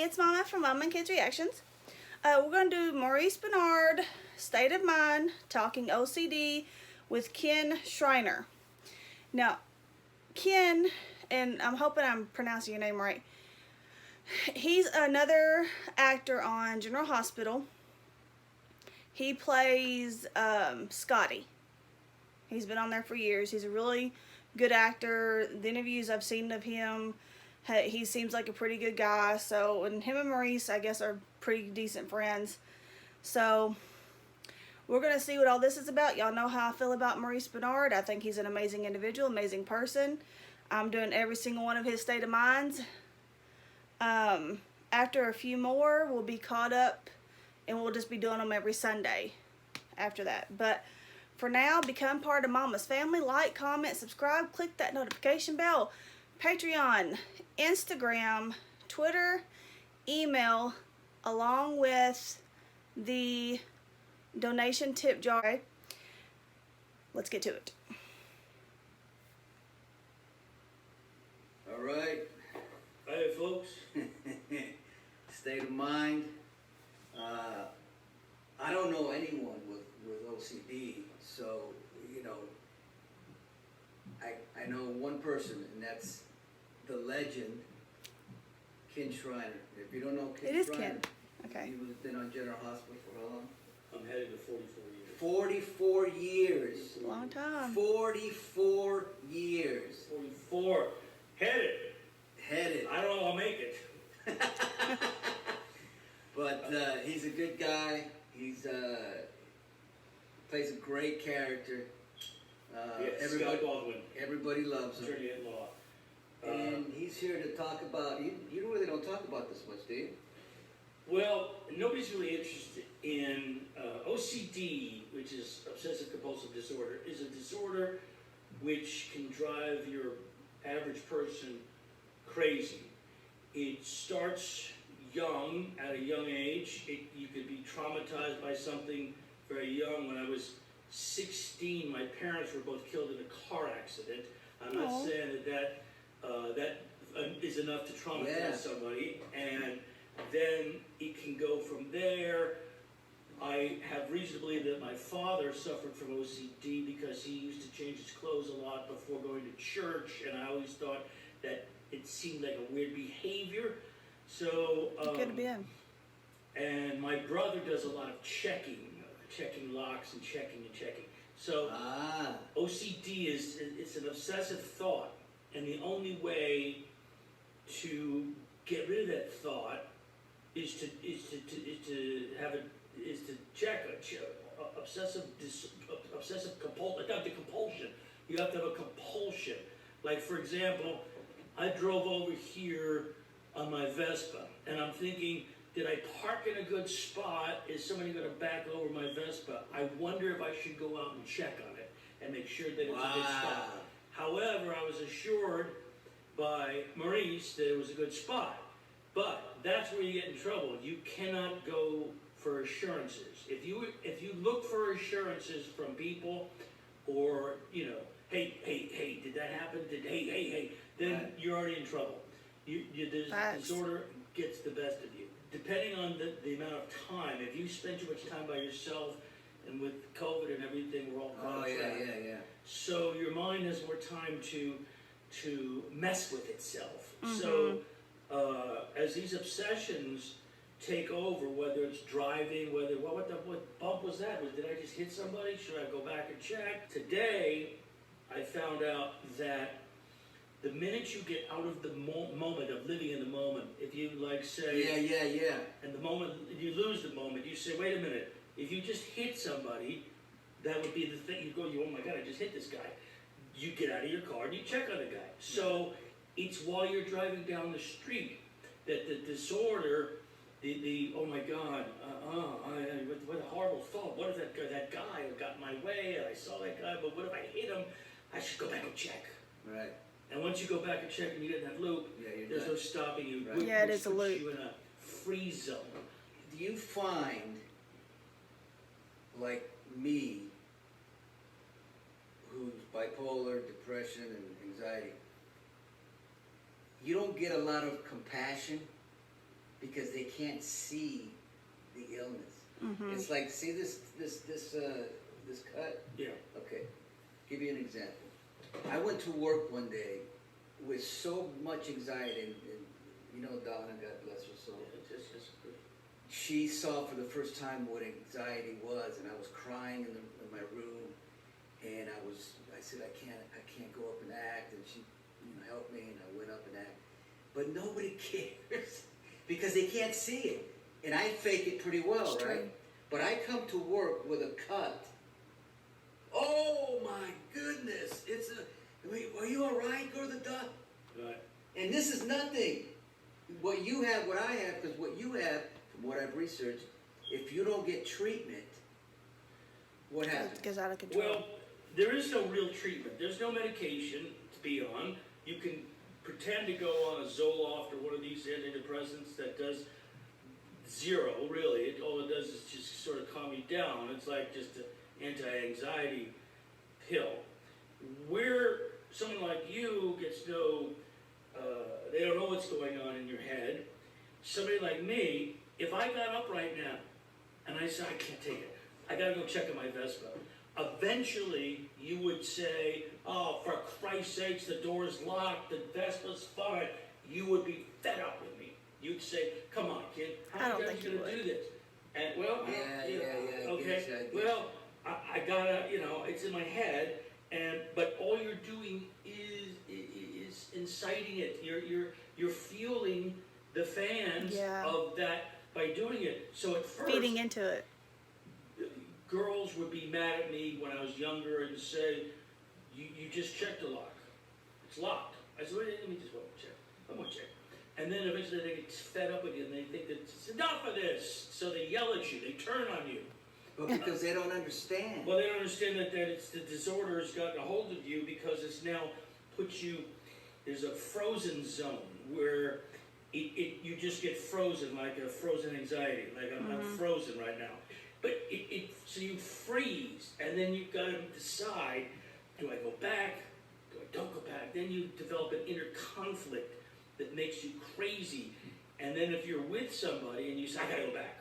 it's Mama from Mama and Kids Reactions. We're going to do Maurice Bernard, State of Mind, Talking OCD with Ken Schreiner. Now, Ken, and I'm hoping I'm pronouncing your name right, he's another actor on General Hospital. He plays Scotty. He's been on there for years. He's a really good actor. The interviews I've seen of him, he seems like a pretty good guy. So, and him and Maurice, I guess, are pretty decent friends. So, we're going to see what all this is about. Y'all know how I feel about Maurice Bernard. I think he's an amazing individual, amazing person. I'm doing every single one of his State of Minds. After a few more, we'll be caught up, and we'll just be doing them every Sunday after that. But for now, become part of Mama's family. Like, comment, subscribe, click that notification bell. Patreon, Instagram, Twitter, email, along with the donation tip jar. Let's get to it. All right. Hey, folks. State of Mind. I don't know anyone with OCD, so, you know, I know one person, and that's the legend, Ken Schreiner. If you don't know Ken It is Schreiner, Ken. Okay. he was been on General Hospital for how long? I'm headed to 44 years. 44 years. Long time. 44 years. 44. Headed. Headed. I don't know I'll make it. But he's a good guy. He's plays a great character. Yes, Scott Baldwin, Everybody loves him. attorney at law. And he's here to talk about. You really don't talk about this much, do you? Well, nobody's really interested in OCD, which is obsessive compulsive disorder, is a disorder which can drive your average person crazy. It starts young, at a young age. You could be traumatized by something very young. When I was 16, my parents were both killed in a car accident. I'm not saying that is enough to traumatize somebody, and then it can go from there. I have reason to believe that my father suffered from OCD because he used to change his clothes a lot before going to church, and I always thought that it seemed like a weird behavior. So It could have been. And my brother does a lot of checking locks and checking. So OCD it's an obsessive thought, and the only way to get rid of that thought is to check obsessive compulsion. Not the compulsion. You have to have a compulsion. Like, for example, I drove over here on my Vespa, and I'm thinking, did I park in a good spot? Is somebody going to back over my Vespa? I wonder if I should go out and check on it and make sure that it's a good spot. However, I was assured by Maurice that it was a good spot. But that's where you get in trouble. You cannot go for assurances. If you look for assurances from people, or, you know, hey, did that happen? Hey, then you're already in trouble. The disorder gets the best of you. Depending on the amount of time, if you spend too much time by yourself, and with COVID and everything, we're all caught up. Yeah. So your mind has more time to mess with itself. So as these obsessions take over, whether it's driving, what bump was that? Did I just hit somebody? Should I go back and check? Today, I found out that the minute you get out of the moment of living in the moment, if you say and the moment you lose the moment, you say, wait a minute, if you just hit somebody, that would be the thing. You go, oh my God, I just hit this guy. You get out of your car and you check on the guy. So it's while you're driving down the street that the disorder, the oh my God, what a horrible thought. What if that guy got in my way and I saw that guy, but what if I hit him? I should go back and check. Right. And once you go back and check and you get in that loop, there's no stopping you. Right. Yeah, it is a loop. You in a free zone. Do you find, like me, who's bipolar, depression, and anxiety, you don't get a lot of compassion because they can't see the illness. Mm-hmm. It's like, see this cut? Yeah. Okay, give you an example. I went to work one day with so much anxiety, and you know Donna, God bless her soul. She saw for the first time what anxiety was, and I was crying in my room, and I said, I can't go up and act, and she helped me, and I went up and act. But nobody cares because they can't see it, and I fake it pretty well, It's right? true. But I come to work with a cut. Oh my goodness! Are you all right? Go to the doctor. Right. And this is nothing. What you have, what I have, because what you have, from what I've researched, if you don't get treatment, what happens? It goes out of control. Well, there is no real treatment. There's no medication to be on. You can pretend to go on a Zoloft or one of these antidepressants that does zero, really. All it does is just sort of calm you down. It's like just an anti-anxiety pill. Where someone like you gets they don't know what's going on in your head. Somebody like me, if I got up right now and I said, I can't take it, I gotta go check on my Vespa, eventually you would say, oh, for Christ's sakes, the door's locked, the Vespa's fine. You would be fed up with me. You'd say, come on, kid, I how don't many times think you you gonna would. do this? And well, Yeah, okay, I get you. well, I gotta, it's in my head, but all you're doing is inciting it. You're fueling the fans Yeah. of that by doing it. So at first, Feeding into it. girls would be mad at me when I was younger and say, you just checked the lock. It's locked. I said, wait, let me just check. I'm gonna check. And then eventually they get fed up with you and they think that it's enough of this. So they yell at you, they turn on you. But because they don't understand. Well, they don't understand that it's the disorder has gotten a hold of you because it's now put you, there's a frozen zone where you just get frozen, like a frozen anxiety, like I'm frozen right now. But so you freeze, and then you've got to decide, do I go back? Do I don't go back? Then you develop an inner conflict that makes you crazy. And then if you're with somebody and you say, I gotta go back,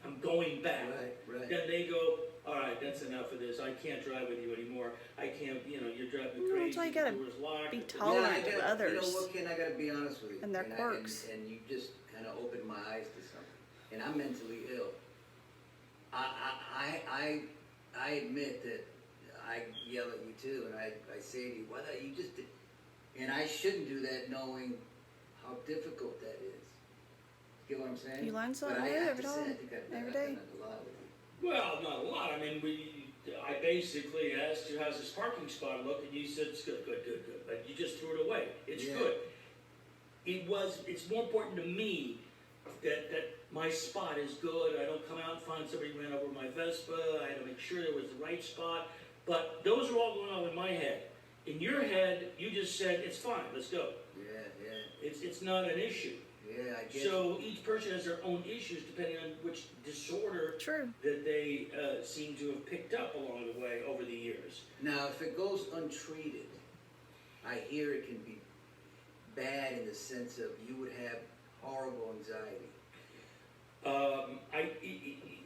I'm going back. Right. Then they go, all right, that's enough of this. I can't drive with you anymore. I can't, you're driving me No, crazy. that's why you gotta the door's locked. be the- tolerant. I of gotta, others. You know what, Ken, I gotta be honest with you. And their I- quirks. And you just kind of opened my eyes to something. And I'm mentally ill. I admit that I yell at you too, and I say to you, why don't you just did? And I shouldn't do that knowing how difficult that is. Get what I'm saying? You learn But something I new have every to say, time, I think I've every done day. it a lot with you. Well, not a lot. I mean, I basically asked you, how's this parking spot look? And you said, it's good. But you just threw it away. It's Yeah. good. It's more important to me that my spot is good. I don't come out and find somebody ran over my Vespa. I had to make sure there was the right spot. But those are all going on in my head. In your head, you just said, it's fine, let's go. Yeah. It's not an issue. Yeah, I get So each person has their own issues depending on which disorder True. that they seem to have picked up along the way over the years. Now, if it goes untreated, I hear it can be bad in the sense of you would have horrible anxiety.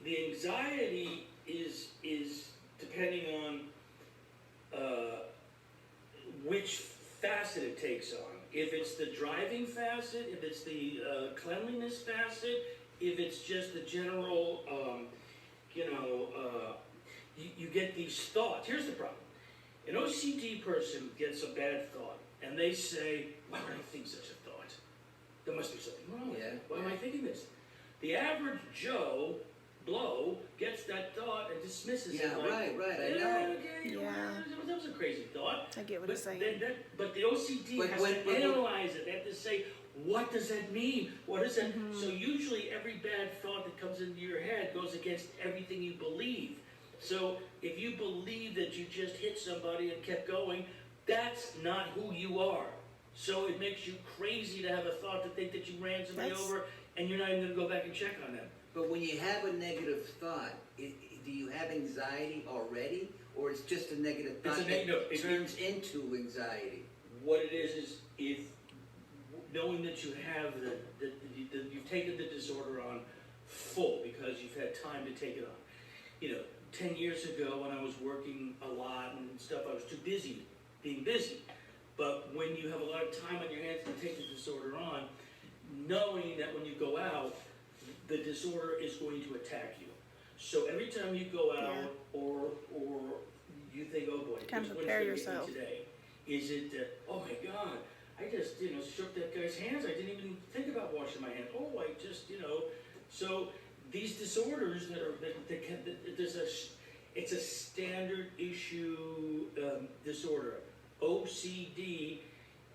The anxiety is depending on which facet it takes on. If it's the driving facet, if it's the cleanliness facet, if it's just the general, you get these thoughts. Here's the problem. An OCD person gets a bad thought, and they say, why would I think such a thought? There must be something wrong with it. Why am I thinking this? The average Joe Blow gets that thought and dismisses it. Yeah, like, right, I yeah, know. okay, Yeah. that was a crazy thought. I get what But he's saying. but the OCD But has when- to but- analyze it. They have to say, what does that mean? What is that? So usually every bad thought that comes into your head goes against everything you believe. So if you believe that you just hit somebody and kept going, that's not who you are. So it makes you crazy to have a thought to think that you ran somebody That's- over and you're not even going to go back and check on them. But when you have a negative thought, do you have anxiety already, or it's just a negative It's thought a that no, it- turns into anxiety? What it is if knowing that you have you've taken the disorder on full because you've had time to take it on. 10 years ago when I was working a lot and stuff, I was too busy being busy. But when you have a lot of time on your hands to take the disorder on, knowing that when you go out, the disorder is going to attack you. So every time you go out, or you think, oh boy, Kind of which prepare one's gonna yourself. get me today? Is it, oh my God, I just, shook that guy's hands. I didn't even think about washing my hands. Oh, I just, so these disorders it's a standard issue disorder. OCD,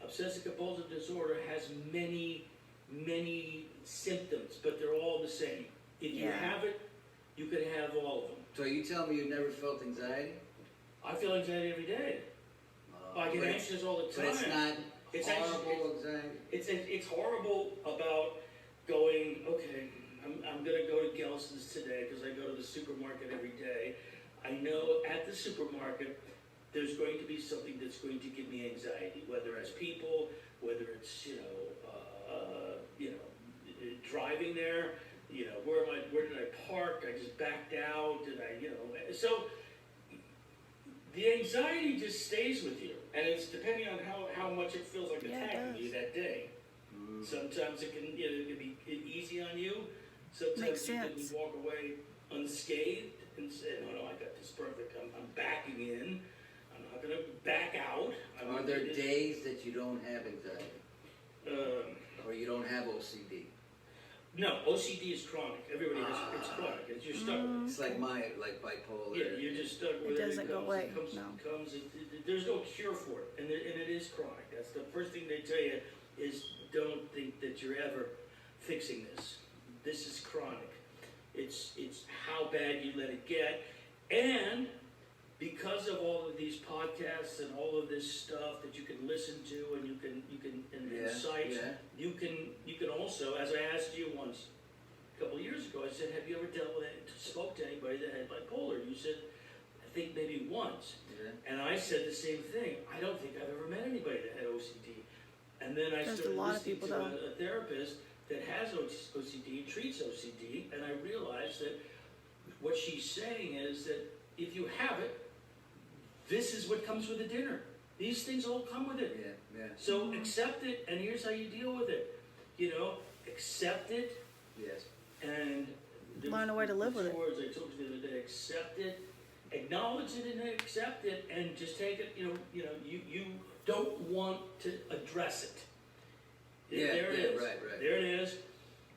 obsessive compulsive disorder, has many, many symptoms, but they're all the same. If you have it, you could have all of them. So you tell me you never felt anxiety? I feel anxiety every day. I get anxious all the time. But it's not horrible anxiety? It's horrible about going, okay, I'm going to go to Gelson's today because I go to the supermarket every day. I know at the supermarket there's going to be something that's going to give me anxiety, whether it's people, whether it's, driving there, where did I park? I just backed out, so the anxiety just stays with you, and it's depending on how much it feels like attacking you that day. Mm. Sometimes it can be easy on you. Sometimes you can walk away unscathed and say, no, I got this perfect. I'm backing in. I'm not going to back out. Are there days that you don't have anxiety? Or you don't have OCD? No, OCD is chronic. Everybody has it's chronic. You're stuck with it. It's like bipolar. Yeah, you're just stuck with it. It doesn't go away. There's no cure for it, and it is chronic. That's the first thing they tell you is don't think that you're ever fixing this. This is chronic. It's how bad you let it get, and because of all of these podcasts and all of this stuff that you can listen to and you can sites, you can also, as I asked you once a couple of years ago, I said, have you ever spoke to anybody that had bipolar? You said, I think maybe once. Yeah. And I said the same thing. I don't think I've ever met anybody that had OCD. And then I started listening to a therapist that has OCD, treats OCD, and I realized that what she's saying is that if you have it, this is what comes with the dinner. These things all come with it. Yeah. So accept it, and here's how you deal with it. Accept it. Yes. And learn a way to live with it. Words I told you the other day: accept it, acknowledge it, and accept it, and just take it. You don't want to address it. There it is. Right. There it is.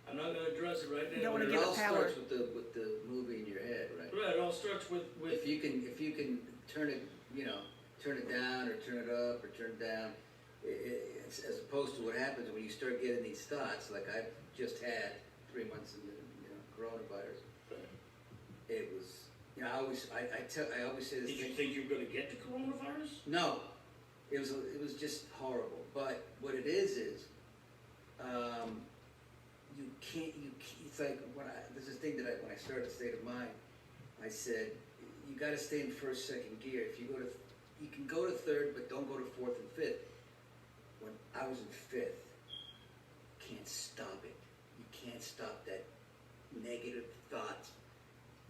I'm not going to address it right now. You don't want to give it power. It all starts with the movie in your head, right? Right. It all starts with. If you can turn it, turn it down or turn it up or turn it down, it's, as opposed to what happens when you start getting these thoughts, like I've just had 3 months in the coronavirus. It was, I always say this. Did you think you were going to get the coronavirus? No, it was just horrible. But what it is you can't. It's like there's this thing that when I started State of Mind, I said you got to stay in first, second gear. If you can go to third, but don't go to fourth and fifth. When I was in fifth, can't stop it. You can't stop that negative thoughts.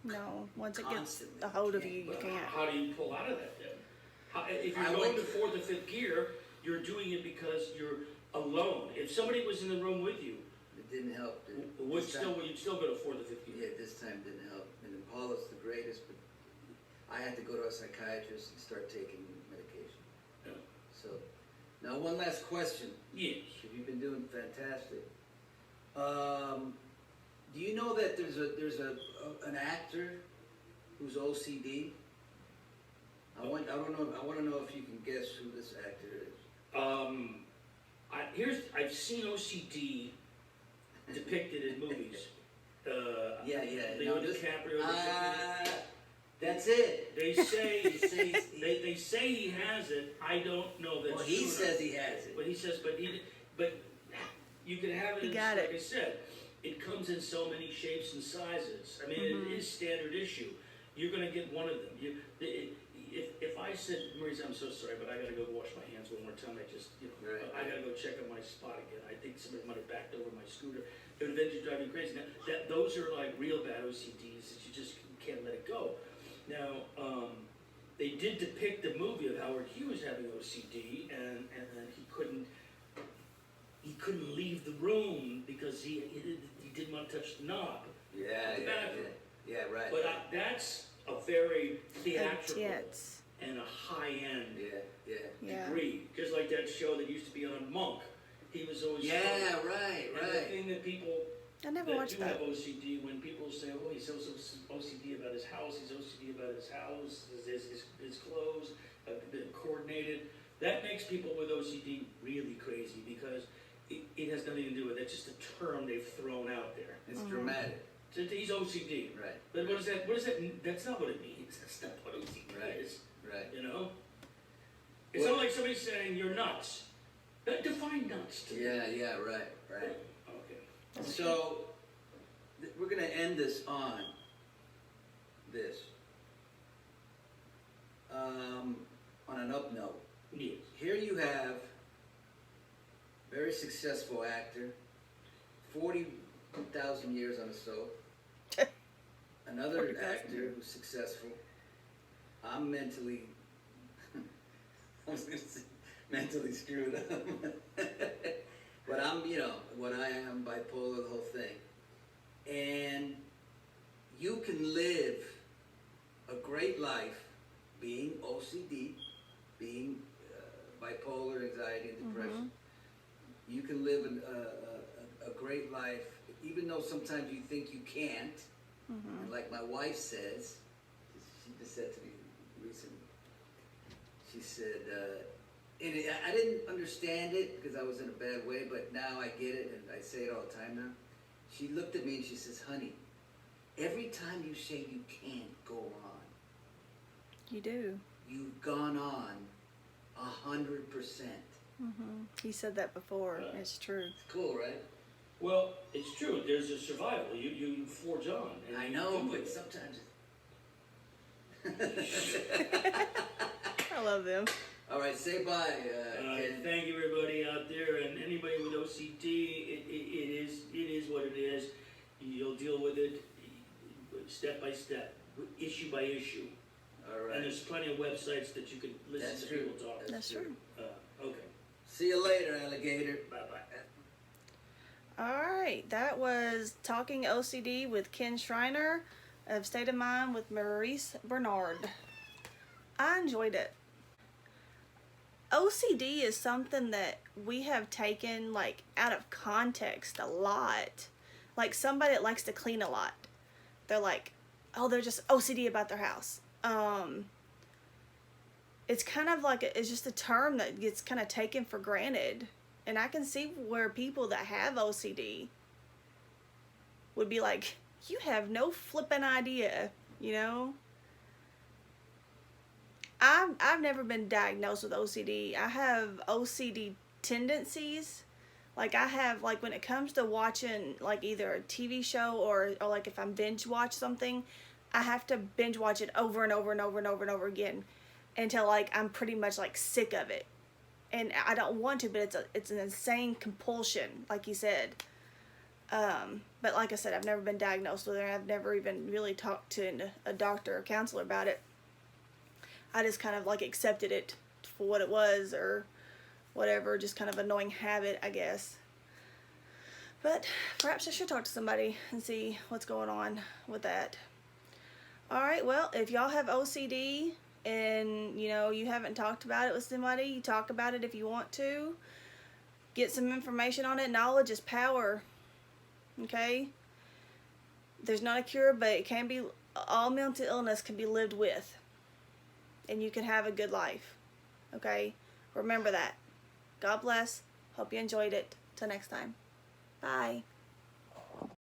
No, once it gets a hold of you, you can't. How do you pull out of that then? If you're going to fourth or fifth gear, you're doing it because you're alone. If somebody was in the room with you, it didn't help. You'd still go to fourth or fifth gear. Yeah, this time didn't help. And Paula's the greatest, but I had to go to a psychiatrist and start taking medication. Yeah. So, now one last question. Yes. You've been doing fantastic. Do you know that there's an actor who's OCD? I want to know if you can guess who this actor is. I've seen OCD depicted in movies. Leo DiCaprio. That's it. They say they say he has it. I don't know that. Well, he says he has it. But he says, but you can have it. Like I said, it comes in so many shapes and sizes. I mean, it is standard issue. You're going to get one of them. if I said, Maurice, I'm so sorry, but I gotta go wash my hands one more time, I just, Right. I gotta go check on my spot again, I think somebody might have backed over my scooter, it would eventually drive me crazy. Now, those are like real bad OCDs that you just can't let it go. Now, they did depict the movie of Howard Hughes having OCD, and then he couldn't leave the room because he didn't want to touch the knob. Yeah, The bathroom. yeah, right. But that's a very theatrical Intense. and a high-end Yeah. degree. Just like that show that used to be on Monk. He was always Yeah, right, and the thing that people I never that watched do that. have OCD, when people say, oh, he's so OCD about his house, his clothes, coordinated, that makes people with OCD really crazy because it has nothing to do with it. It's just a term they've thrown out there. It's dramatic. So he's OCD. Right. But what is that? That's not what it means. That's not what OCD is. Right. You know? It's not like somebody saying you're nuts. Define nuts to me. Yeah, right. Okay. So, we're going to end this on this. On an up note. Yes. Here you have very successful actor, 40,000 years on the stove. Another 40,000 actor who's successful. I'm mentally, I was going to say mentally screwed up. But I'm, what I am, bipolar, the whole thing. And you can live a great life being OCD, being bipolar, anxiety, and depression. You can live a great life, even though sometimes you think you can't. And like my wife says, she just said to me recently, she said, and I didn't understand it because I was in a bad way, but now I get it and I say it all the time now. She looked at me and she says, honey, every time you say you can't go on, You do. you've gone on 100%. He said that before. It's true. It's cool, right? Well, it's true. There's a survival. You forge on. And I you know, do but it. sometimes I love them. All right, say bye. Ken. Thank you, everybody out there, and anybody with OCD. It is what it is. You'll deal with it step by step, issue by issue. All right. And there's plenty of websites that you can listen That's to true. people talk. That's true. Okay. See you later, alligator. Bye-bye. Alright, that was Talking OCD with Ken Schreiner of State of Mind with Maurice Bernard. I enjoyed it. OCD is something that we have taken like out of context a lot. Like somebody that likes to clean a lot. They're like, oh, they're just OCD about their house. It's kind of like, it's just a term that gets kind of taken for granted. And I can see where people that have OCD would be like, you have no flipping idea, you know? I've never been diagnosed with OCD. I have OCD tendencies. Like I have, like when it comes to watching like either a TV show or like if I'm binge watch something, I have to binge watch it over and over and over and over and over again until like I'm pretty much like sick of it. And I don't want to, but it's an insane compulsion, like you said. But like I said, I've never been diagnosed with it. I've never even really talked to a doctor or counselor about it. I just kind of like accepted it for what it was or whatever, just kind of annoying habit, I guess. But perhaps I should talk to somebody and see what's going on with that. Alright, well, if y'all have OCD and you haven't talked about it with somebody, you talk about it if you want to. Get some information on it. Knowledge is power. Okay? There's not a cure, but it can be, all mental illness can be lived with. And you can have a good life. Okay? Remember that. God bless. Hope you enjoyed it. Till next time. Bye.